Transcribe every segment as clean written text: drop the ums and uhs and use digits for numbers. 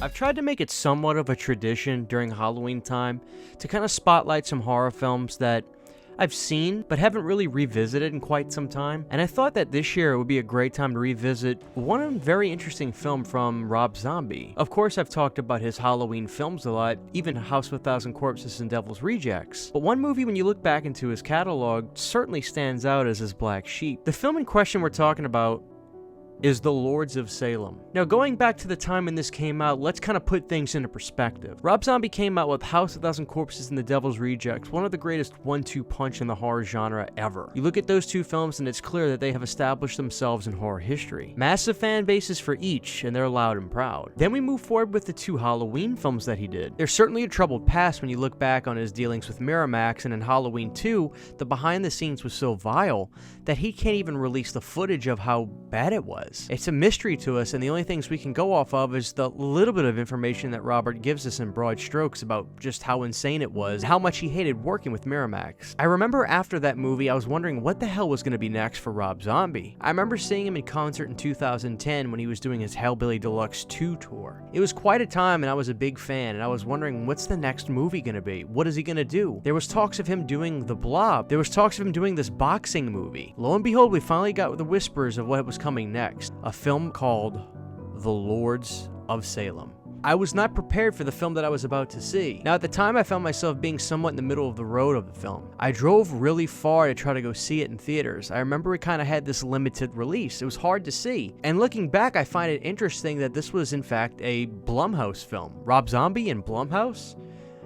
I've tried to make it somewhat of a tradition during Halloween time to kind of spotlight some horror films that I've seen but haven't really revisited in quite some time, and I thought that this year it would be a great time to revisit one very interesting film from Rob Zombie. Of course, I've talked about his Halloween films a lot, even House of a Thousand Corpses and Devil's Rejects, but one movie when you look back into his catalog certainly stands out as his black sheep. The film in question we're talking about is The Lords of Salem. Now, going back to the time when this came out, let's kind of put things into perspective. Rob Zombie came out with House of a Thousand Corpses and The Devil's Rejects, one of the greatest 1-2 punch in the horror genre ever. You look at those two films and it's clear that they have established themselves in horror history. Massive fan bases for each, and they're loud and proud. Then we move forward with the 2 Halloween films that he did. There's certainly a troubled past when you look back on his dealings with Miramax, and in Halloween 2, the behind the scenes was so vile that he can't even release the footage of how bad it was. It's a mystery to us, and the only things we can go off of is the little bit of information that Robert gives us in broad strokes about just how insane it was, how much he hated working with Miramax. I remember after that movie, I was wondering what the hell was going to be next for Rob Zombie. I remember seeing him in concert in 2010 when he was doing his Hellbilly Deluxe 2 tour. It was quite a time, and I was a big fan, and I was wondering, what's the next movie going to be? What is he going to do? There was talks of him doing The Blob. There was talks of him doing this boxing movie. Lo and behold, we finally got the whispers of what was coming next. A film called The Lords of Salem. I was not prepared for the film that I was about to see. Now, at the time, I found myself being somewhat in the middle of the road of the film. I drove really far to try to go see it in theaters. I remember it kind of had this limited release. It was hard to see. And looking back, I find it interesting that this was, in fact, a Blumhouse film. Rob Zombie and Blumhouse?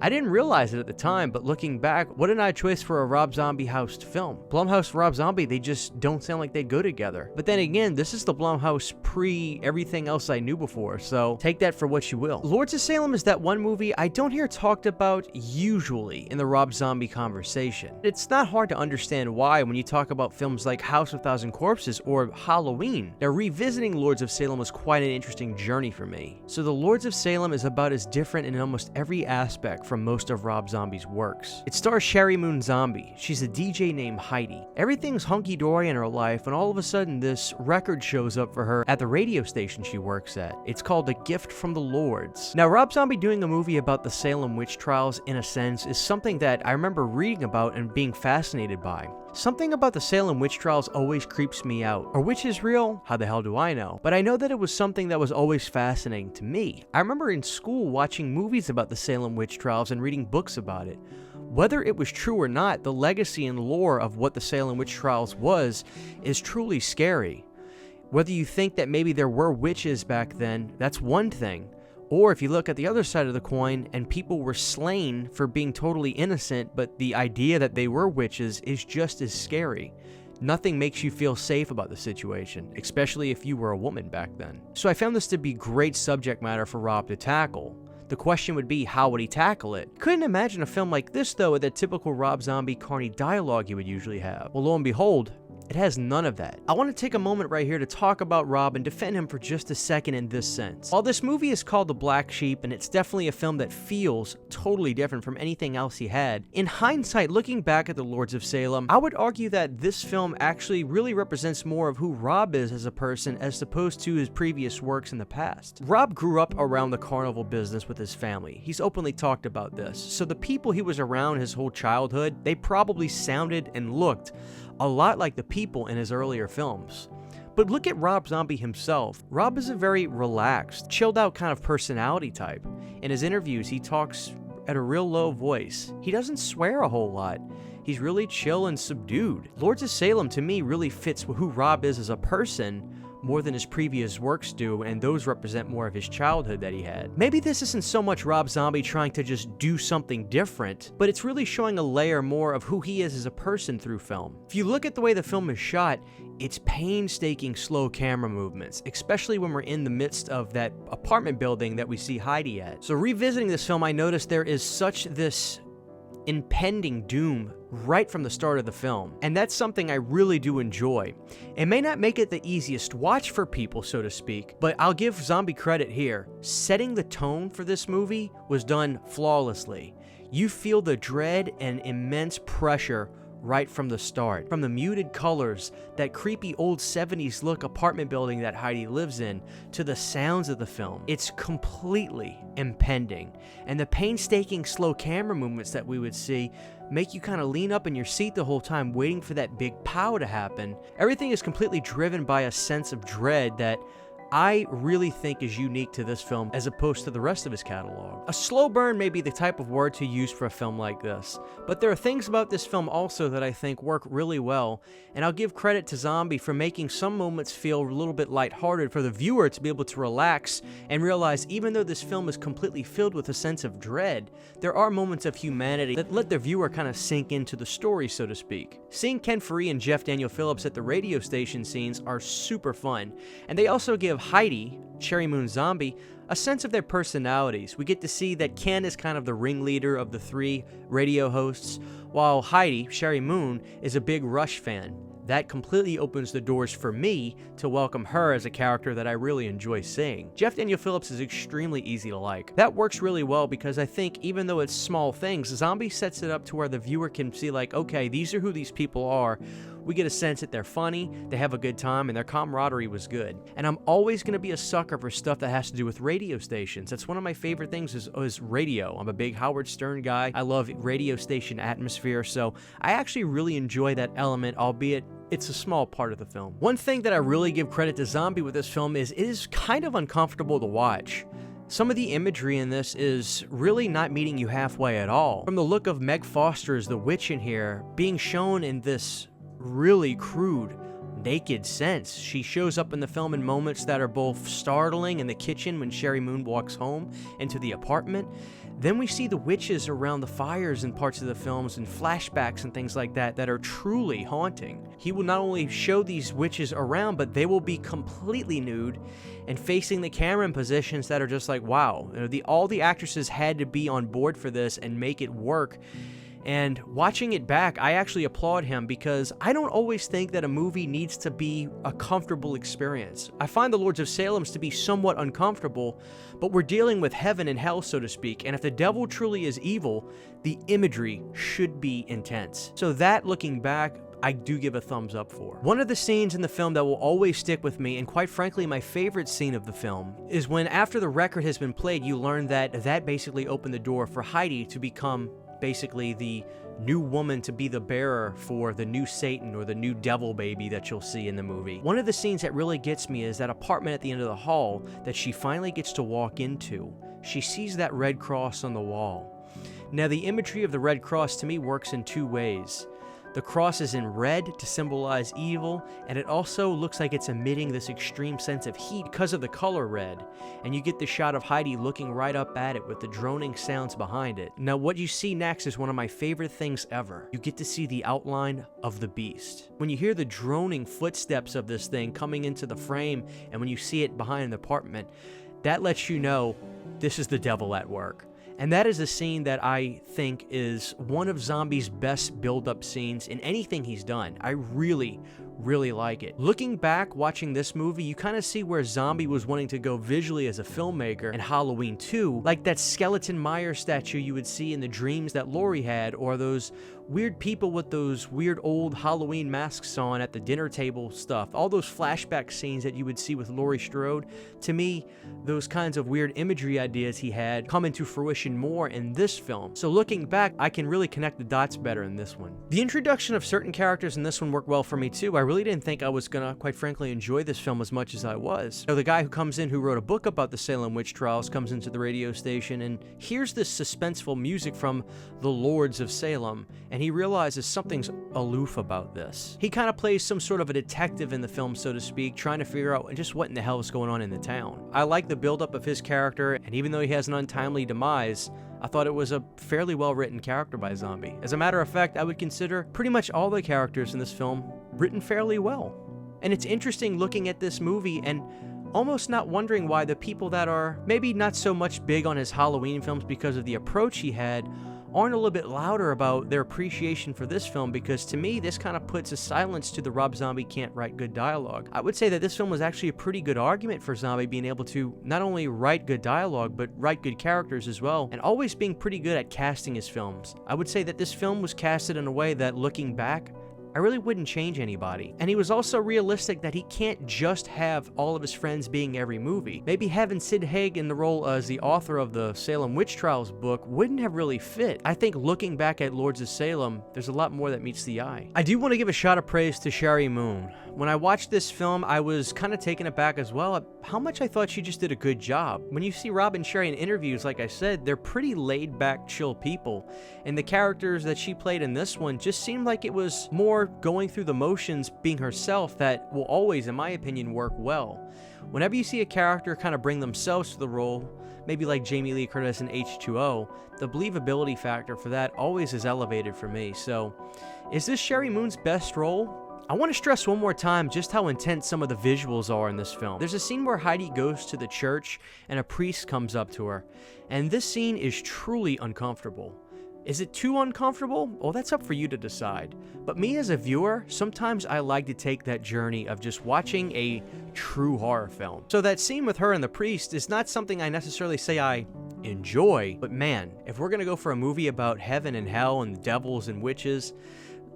I didn't realize it at the time, but looking back, what an odd choice for a Rob Zombie-housed film. Blumhouse, Rob Zombie, they just don't sound like they go together. But then again, this is the Blumhouse pre-everything else I knew before, so take that for what you will. Lords of Salem is that one movie I don't hear talked about usually in the Rob Zombie conversation. It's not hard to understand why when you talk about films like House of a Thousand Corpses or Halloween. Now, revisiting Lords of Salem was quite an interesting journey for me. So the Lords of Salem is about as different in almost every aspect from most of Rob Zombie's works. It stars Sherry Moon Zombie. She's a DJ named Heidi. Everything's hunky-dory in her life, and all of a sudden this record shows up for her at the radio station she works at. It's called A Gift from the Lords. Now, Rob Zombie doing a movie about the Salem witch trials, in a sense, is something that I remember reading about and being fascinated by. Something about the Salem witch trials always creeps me out. Are witches real? How the hell do I know? But I know that it was something that was always fascinating to me. I remember in school watching movies about the Salem witch trials and reading books about it. Whether it was true or not, the legacy and lore of what the Salem witch trials was is truly scary. Whether you think that maybe there were witches back then, that's one thing. Or if you look at the other side of the coin and people were slain for being totally innocent, but the idea that they were witches is just as scary. Nothing makes you feel safe about the situation, especially if you were a woman back then. So I found this to be great subject matter for Rob to tackle. The question would be, how would he tackle it? Couldn't imagine a film like this, though, with the typical Rob Zombie carny dialogue he would usually have. Well, lo and behold, it has none of that. I want to take a moment right here to talk about Rob and defend him for just a second in this sense. While this movie is called The Black Sheep, and it's definitely a film that feels totally different from anything else he had, in hindsight, looking back at The Lords of Salem, I would argue that this film actually really represents more of who Rob is as a person as opposed to his previous works in the past. Rob grew up around the carnival business with his family. He's openly talked about this. So the people he was around his whole childhood, they probably sounded and looked a lot like the people in his earlier films. But look at Rob Zombie himself. Rob is a very relaxed, chilled out kind of personality type. In his interviews, he talks at a real low voice. He doesn't swear a whole lot. He's really chill and subdued. Lords of Salem, to me, really fits who Rob is as a person more than his previous works do, and those represent more of his childhood that he had. Maybe this isn't so much Rob Zombie trying to just do something different, but it's really showing a layer more of who he is as a person through film. If you look at the way the film is shot, it's painstaking slow camera movements, especially when we're in the midst of that apartment building that we see Heidi at. So revisiting this film, I noticed there is such this impending doom right from the start of the film, and that's something I really do enjoy. It may not make it the easiest watch for people, so to speak, but I'll give Zombie credit here. Setting the tone for this movie was done flawlessly. You feel the dread and immense pressure right from the start. From the muted colors, that creepy old 70s look apartment building that Heidi lives in, to the sounds of the film, it's completely impending. And the painstaking slow camera movements that we would see make you kind of lean up in your seat the whole time waiting for that big pow to happen. Everything is completely driven by a sense of dread that I really think is unique to this film as opposed to the rest of his catalog. A slow burn may be the type of word to use for a film like this, but there are things about this film also that I think work really well, and I'll give credit to Zombie for making some moments feel a little bit lighthearted for the viewer to be able to relax and realize even though this film is completely filled with a sense of dread, there are moments of humanity that let the viewer kind of sink into the story, so to speak. Seeing Ken Faree and Jeff Daniel Phillips at the radio station scenes are super fun, and they also give Heidi, Sherry Moon's zombie, a sense of their personalities. We get to see that Ken is kind of the ringleader of the three radio hosts, while Heidi, Sherry Moon, is a big Rush fan. That completely opens the doors for me to welcome her as a character that I really enjoy seeing. Jeff Daniel Phillips is extremely easy to like. That works really well because I think even though it's small things, Zombie sets it up to where the viewer can see like, okay, these are who these people are. We get a sense that they're funny, they have a good time, and their camaraderie was good. And I'm always going to be a sucker for stuff that has to do with radio stations. That's one of my favorite things is radio. I'm a big Howard Stern guy. I love radio station atmosphere, so I actually really enjoy that element, albeit it's a small part of the film. One thing that I really give credit to Zombie with this film is it is kind of uncomfortable to watch. Some of the imagery in this is really not meeting you halfway at all. From the look of Meg Foster as the witch in here, being shown in this really crude, naked sense. She shows up in the film in moments that are both startling in the kitchen when Sherry Moon walks home into the apartment. Then we see the witches around the fires in parts of the films and flashbacks and things like that that are truly haunting. He will not only show these witches around, but they will be completely nude and facing the camera in positions that are just like, wow. You know, all the actresses had to be on board for this and make it work. And watching it back, I actually applaud him because I don't always think that a movie needs to be a comfortable experience. I find The Lords of Salem to be somewhat uncomfortable, but we're dealing with heaven and hell, so to speak, and if the devil truly is evil, the imagery should be intense. So that, looking back, I do give a thumbs up for. One of the scenes in the film that will always stick with me, and quite frankly my favorite scene of the film, is when after the record has been played, you learn that basically opened the door for Heidi to become basically the new woman to be the bearer for the new Satan or the new devil baby that you'll see in the movie. One of the scenes that really gets me is that apartment at the end of the hall that she finally gets to walk into. She sees that red cross on the wall. Now the imagery of the red cross to me works in two ways. The cross is in red to symbolize evil, and it also looks like it's emitting this extreme sense of heat because of the color red. And you get the shot of Heidi looking right up at it with the droning sounds behind it. Now what you see next is one of my favorite things ever. You get to see the outline of the beast. When you hear the droning footsteps of this thing coming into the frame, and when you see it behind the apartment, that lets you know this is the devil at work. And that is a scene that I think is one of Zombie's best build-up scenes in anything he's done. I really like it. Looking back, watching this movie, you kind of see where Zombie was wanting to go visually as a filmmaker in Halloween 2, like that skeleton Meyer statue you would see in the dreams that Laurie had, or those weird people with those weird old Halloween masks on at the dinner table stuff. All those flashback scenes that you would see with Laurie Strode. To me, those kinds of weird imagery ideas he had come into fruition more in this film. So looking back, I can really connect the dots better in this one. The introduction of certain characters in this one worked well for me too. I really didn't think I was gonna, quite frankly, enjoy this film as much as I was. So the guy who comes in, who wrote a book about the Salem witch trials, comes into the radio station and hears this suspenseful music from the Lords of Salem, and he realizes something's aloof about this. He kind of plays some sort of a detective in the film, so to speak, trying to figure out just what in the hell is going on in the town. I like the buildup of his character, and even though he has an untimely demise, I thought it was a fairly well-written character by Zombie. As a matter of fact, I would consider pretty much all the characters in this film written fairly well. And it's interesting looking at this movie and almost not wondering why the people that are maybe not so much big on his Halloween films because of the approach he had aren't a little bit louder about their appreciation for this film, because to me, this kind of puts a silence to the Rob Zombie can't write good dialogue. I would say that this film was actually a pretty good argument for Zombie being able to not only write good dialogue, but write good characters as well, and always being pretty good at casting his films. I would say that this film was casted in a way that, looking back, I really wouldn't change anybody. And he was also realistic that he can't just have all of his friends being every movie. Maybe having Sid Haig in the role as the author of the Salem Witch Trials book wouldn't have really fit. I think looking back at Lords of Salem, there's a lot more that meets the eye. I do want to give a shot of praise to Sherry Moon. When I watched this film, I was kind of taken aback as well at how much I thought she just did a good job. When you see Rob and Sherry in interviews, like I said, they're pretty laid-back, chill people. And the characters that she played in this one just seemed like it was more going through the motions, being herself, that will always, in my opinion, work well. Whenever you see a character kind of bring themselves to the role, maybe like Jamie Lee Curtis in H2O, the believability factor for that always is elevated for me. So, is this Sherry Moon's best role? I want to stress one more time just how intense some of the visuals are in this film. There's a scene where Heidi goes to the church and a priest comes up to her, and this scene is truly uncomfortable. Is it too uncomfortable? Well, that's up for you to decide. But me as a viewer, sometimes I like to take that journey of just watching a true horror film. So that scene with her and the priest is not something I necessarily say I enjoy, but man, if we're gonna go for a movie about heaven and hell and devils and witches,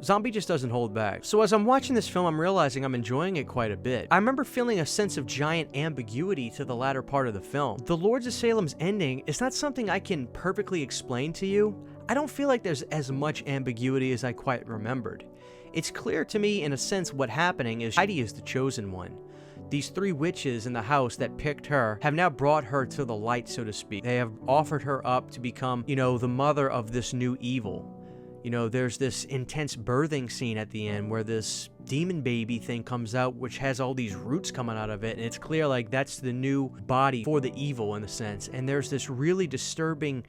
Zombie just doesn't hold back. So as I'm watching this film, I'm realizing I'm enjoying it quite a bit. I remember feeling a sense of giant ambiguity to the latter part of the film. The Lords of Salem's ending is not something I can perfectly explain to you. I don't feel like there's as much ambiguity as I quite remembered. It's clear to me in a sense what happening is Heidi is the chosen one. These three witches in the house that picked her have now brought her to the light, so to speak. They have offered her up to become, the mother of this new evil. There's this intense birthing scene at the end where this demon baby thing comes out, which has all these roots coming out of it, and it's clear like that's the new body for the evil in a sense. And there's this really disturbing,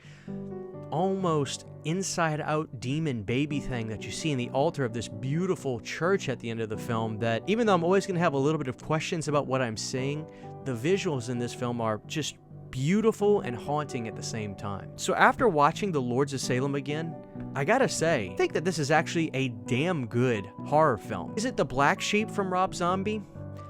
almost inside-out demon baby thing that you see in the altar of this beautiful church at the end of the film that, even though I'm always going to have a little bit of questions about what I'm seeing, the visuals in this film are just beautiful and haunting at the same time. So after watching The Lords of Salem again, I gotta say, I think that this is actually a damn good horror film. Is it the black sheep from Rob Zombie?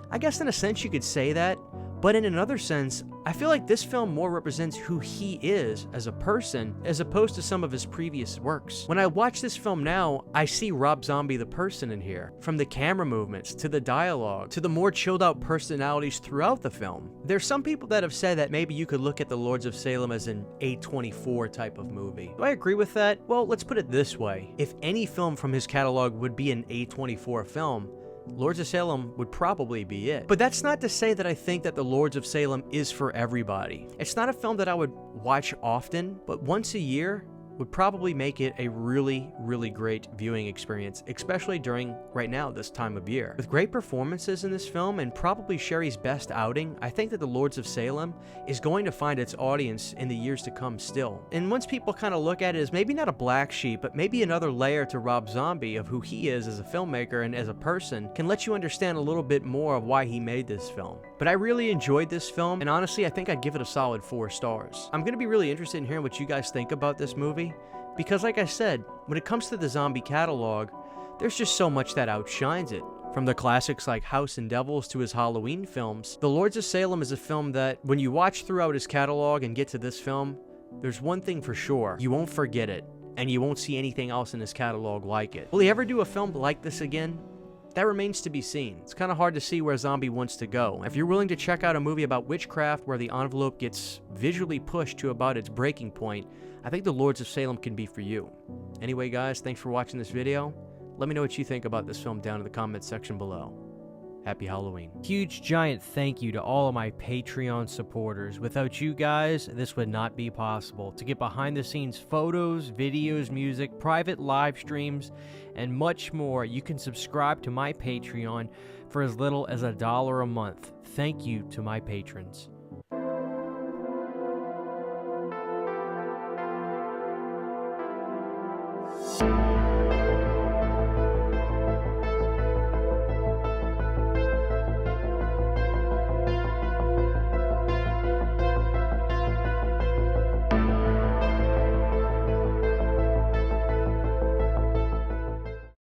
I guess in a sense you could say that, but in another sense, I feel like this film more represents who he is as a person as opposed to some of his previous works. When I watch this film now, I see Rob Zombie the person in here. From the camera movements, to the dialogue, to the more chilled out personalities throughout the film. There's some people that have said that maybe you could look at The Lords of Salem as an A24 type of movie. Do I agree with that? Well, let's put it this way. If any film from his catalog would be an A24 film, Lords of Salem would probably be it. But that's not to say that I think that The Lords of Salem is for everybody. It's not a film that I would watch often, but once a year would probably make it a really, really great viewing experience, especially during, right now, this time of year. With great performances in this film and probably Sherry's best outing, I think that The Lords of Salem is going to find its audience in the years to come still. And once people kind of look at it as maybe not a black sheep, but maybe another layer to Rob Zombie of who he is as a filmmaker and as a person, can let you understand a little bit more of why he made this film. But I really enjoyed this film, and honestly, I think I'd give it a solid 4 stars. I'm going to be really interested in hearing what you guys think about this movie, because like I said, when it comes to the zombie catalog, there's just so much that outshines it. From the classics like House and Devils to his Halloween films, The Lords of Salem is a film that, when you watch throughout his catalog and get to this film, there's one thing for sure, you won't forget it, and you won't see anything else in his catalog like it. Will he ever do a film like this again? That remains to be seen. It's kind of hard to see where Zombie wants to go. If you're willing to check out a movie about witchcraft where the envelope gets visually pushed to about its breaking point, I think The Lords of Salem can be for you. Anyway guys, thanks for watching this video. Let me know what you think about this film down in the comments section below. Happy Halloween. Huge giant thank you to all of my Patreon supporters. Without you guys, this would not be possible. To get behind the scenes photos, videos, music, private live streams, and much more, you can subscribe to my Patreon for as little as $1 a month. Thank you to my patrons.